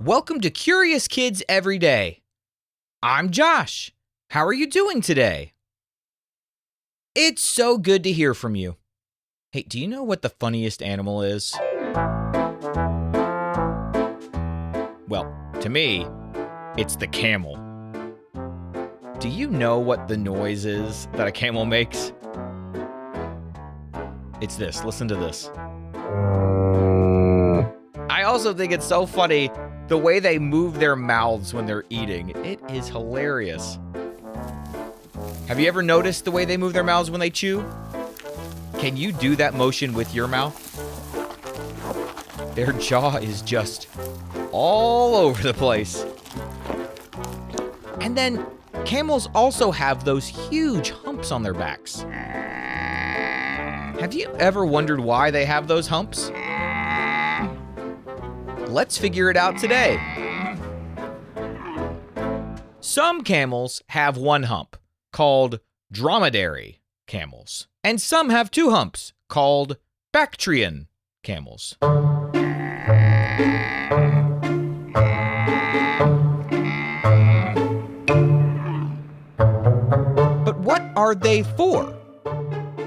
Welcome to Curious Kids Every Day. I'm Josh. How are you doing today? It's so good to hear from you. Hey, do you know what the funniest animal is? Well, to me, it's the camel. Do you know what the noise is that a camel makes? It's this. Listen to this. I also think it's so funny the way they move their mouths when they're eating. It is hilarious. Have you ever noticed the way they move their mouths when they chew? Can you do that motion with your mouth? Their jaw is just all over the place. And then camels also have those huge humps on their backs. Have you ever wondered why they have those humps? Let's figure it out today. Some camels have one hump, called dromedary camels, and some have two humps, called Bactrian camels. But what are they for?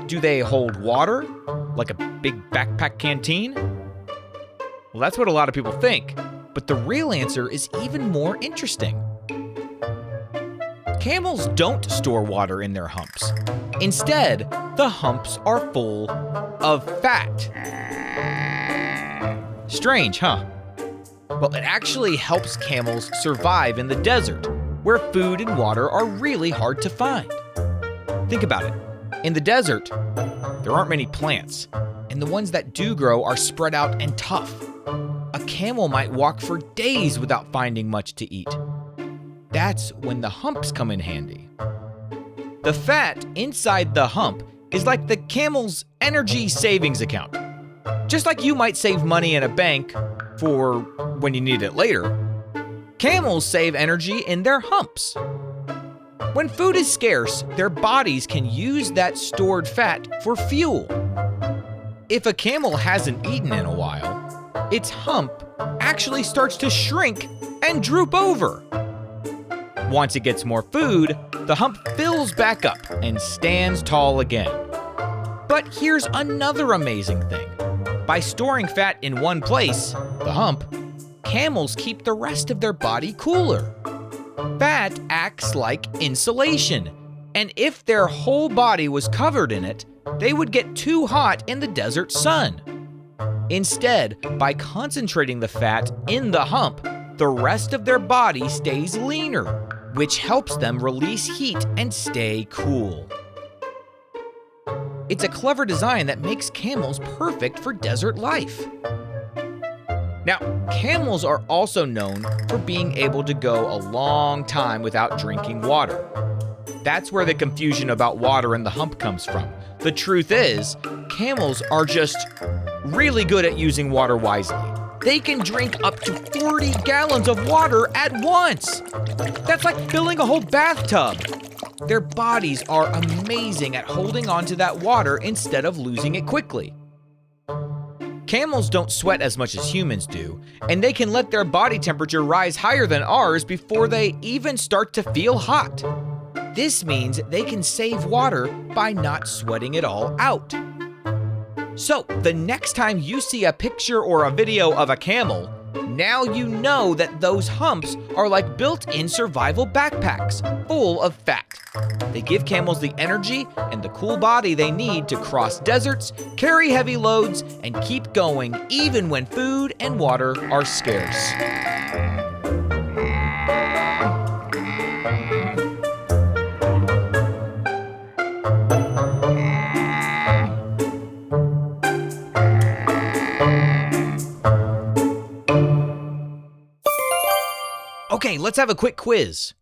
Do they hold water, like a big backpack canteen? Well, that's what a lot of people think, but the real answer is even more interesting. Camels don't store water in their humps. Instead, the humps are full of fat. Strange, huh? Well, it actually helps camels survive in the desert, where food and water are really hard to find. Think about it. In the desert, there aren't many plants, and the ones that do grow are spread out and tough. A camel might walk for days without finding much to eat. That's when the humps come in handy. The fat inside the hump is like the camel's energy savings account. Just like you might save money in a bank for when you need it later, camels save energy in their humps. When food is scarce, their bodies can use that stored fat for fuel. If a camel hasn't eaten in a while, its hump actually starts to shrink and droop over. Once it gets more food, the hump fills back up and stands tall again. But here's another amazing thing. By storing fat in one place, the hump, camels keep the rest of their body cooler. Fat acts like insulation, and if their whole body was covered in it, they would get too hot in the desert sun. Instead, by concentrating the fat in the hump, the rest of their body stays leaner, which helps them release heat and stay cool. It's a clever design that makes camels perfect for desert life. Now, camels are also known for being able to go a long time without drinking water. That's where the confusion about water in the hump comes from. The truth is, camels are just really good at using water wisely. They can drink up to 40 gallons of water at once. That's like filling a whole bathtub. Their bodies are amazing at holding onto that water instead of losing it quickly. Camels don't sweat as much as humans do, and they can let their body temperature rise higher than ours before they even start to feel hot. This means they can save water by not sweating it all out. So, the next time you see a picture or a video of a camel, now you know that those humps are like built-in survival backpacks full of fat. They give camels the energy and the cool body they need to cross deserts, carry heavy loads, and keep going even when food and water are scarce. Okay, let's have a quick quiz.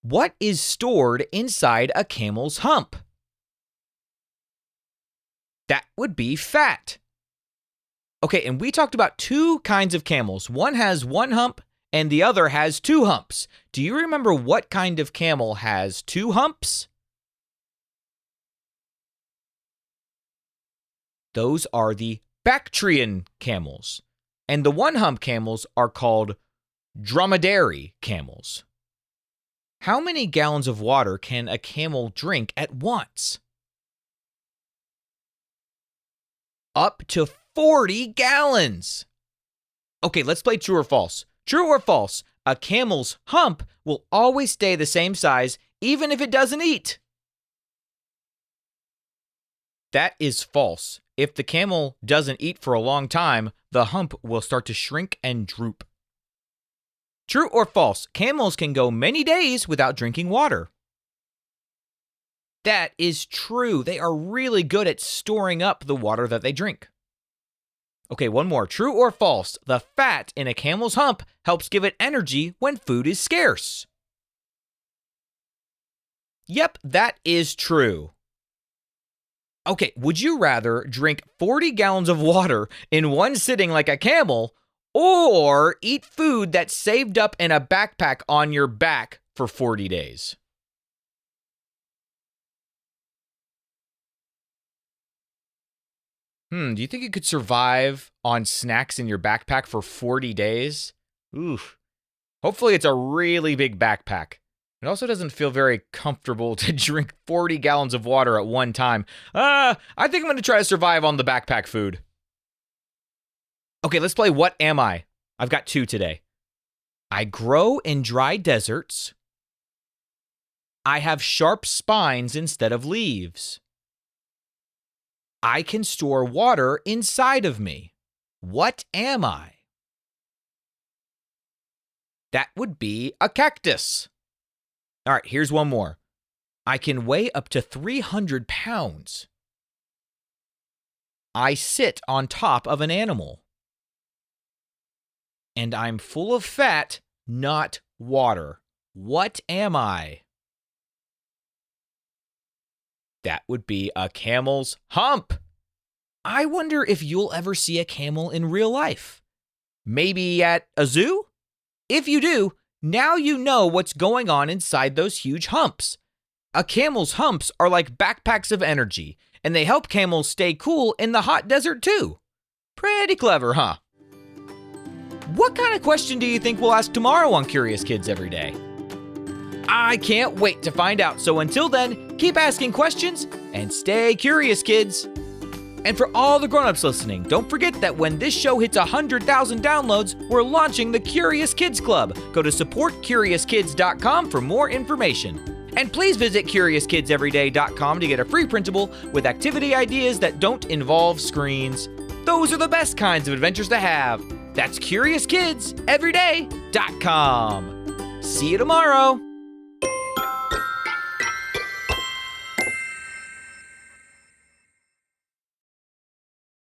What is stored inside a camel's hump? That would be fat. Okay, and we talked about two kinds of camels. One has one hump and the other has two humps. Do you remember what kind of camel has two humps? Those are the Bactrian camels. And the one-hump camels are called dromedary camels. How many gallons of water can a camel drink at once? Up to 40 gallons. Okay, let's play true or false. True or false, a camel's hump will always stay the same size even if it doesn't eat. That is false. If the camel doesn't eat for a long time, the hump will start to shrink and droop. True or false, camels can go many days without drinking water. That is true. They are really good at storing up the water that they drink. Okay, one more. True or false, the fat in a camel's hump helps give it energy when food is scarce. Yep, that is true. Okay, would you rather drink 40 gallons of water in one sitting like a camel, or eat food that's saved up in a backpack on your back for 40 days? Do you think you could survive on snacks in your backpack for 40 days? Oof. Hopefully it's a really big backpack. It also doesn't feel very comfortable to drink 40 gallons of water at one time. I think I'm going to try to survive on the backpack food. Okay, let's play What Am I? I've got 2 today. I grow in dry deserts. I have sharp spines instead of leaves. I can store water inside of me. What am I? That would be a cactus. All right, here's one more. I can weigh up to 300 pounds. I sit on top of an animal. And I'm full of fat, not water. What am I? That would be a camel's hump. I wonder if you'll ever see a camel in real life. Maybe at a zoo? If you do, now you know what's going on inside those huge humps. A camel's humps are like backpacks of energy, and they help camels stay cool in the hot desert too. Pretty clever, huh? What kind of question do you think we'll ask tomorrow on Curious Kids Every Day? I can't wait to find out. So until then, keep asking questions and stay curious, kids. And for all the grown-ups listening, don't forget that when this show hits 100,000 downloads, we're launching the Curious Kids Club. Go to supportcuriouskids.com for more information. And please visit CuriousKidsEveryday.com to get a free printable with activity ideas that don't involve screens. Those are the best kinds of adventures to have. That's CuriousKidsEveryday.com. See you tomorrow.